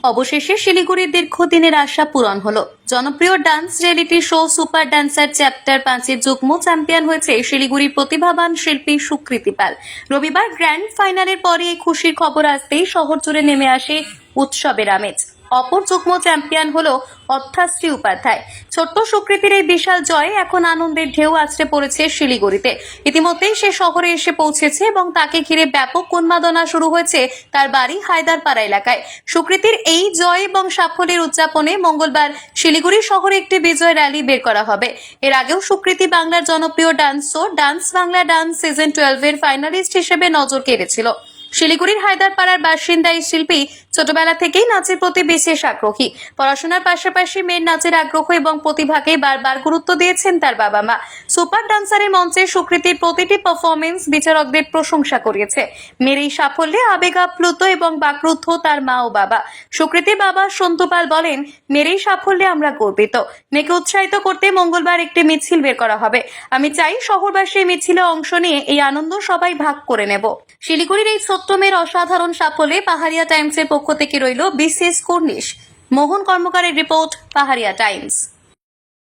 অবশেষে শিলিগুড়ির দীর্ঘদিনের আশা পূরণ হলো। জনপ্রিয় dance reality show super dancer chapter 5-এর যুগ্ম চ্যাম্পিয়ন হয়েছে শিলিগুড়ির প্রতিভাবান শিল্পী সুকৃতি পাল। রবিবার গ্র্যান্ড ফাইনালের পরে এই খুশির খবর আসতেই শহর জুড়ে নেমে আসে উৎসবের আমেজ। অপর যুগ্ম চ্যাম্পিয়ন হলো অর্থাশ্রী উপাধ্যায়। ছোট্ট সুকৃতির এই বিশাল জয় এখন আনন্দের ঢেউ আছড়ে পড়েছে শিলিগুড়িতে। ইতিমধ্যেই সে শহরে এসে পৌঁছেছে এবং তাকে ঘিরে ব্যাপক উন্মাদনা শুরু হয়েছে তার বাড়ি হায়দারপাড়া এলাকায়। সুকৃতির এই জয় এবং সাফল্যের উদযাপনে মঙ্গলবার শিলিগুড়ি শহরে একটি বিজয় র্যালি বের করা হবে। এর আগেও সুকৃতি বাংলার জনপ্রিয় dance show dance Bangla dance season 12-এর ফাইনালিস্ট হিসেবে নজর কেড়েছিল। শিলিগুড়ির হায়দারপাড়ার বাসিন্দা এই শিল্পী ছোটবেলা থেকেই নাচের প্রতি বিশেষ আগ্রহী। পড়াশোনার পাশাপাশি মেয়ের নাচের আগ্রহ এবং প্রতিভাকে বারবার গুরুত্ব দিয়েছেন তার বাবা মা। সুপার ডান্সারের মঞ্চে সুকৃতির প্রতিটি পারফরমেন্স বিচারকদের প্রশংসা করিয়েছে। মেয়ের এই সাফল্যে আবেগ আপ্লুত এবং বাকরুদ্ধ তার মা ও বাবা। সুকৃতির বাবা সন্তু পাল বলেন, মেয়ের এই সাফল্যে আমরা গর্বিত। মেয়েকে উৎসাহিত করতে মঙ্গলবার একটি মিছিল বের করা হবে। আমি চাই শহরবাসী মিছিলে অংশ নিয়ে এই আনন্দ সবাই ভাগ করে নেব। শিলিগুড়ির এই ছোট্ট মেয়ের অসাধারণ সাফল্যে পাহাড়িয়া টাইমসের পক্ষ থেকে রইল বিশেষ কুর্নিশ। মোহন কর্মকারের রিপোর্ট, পাহাড়িয়া টাইমস।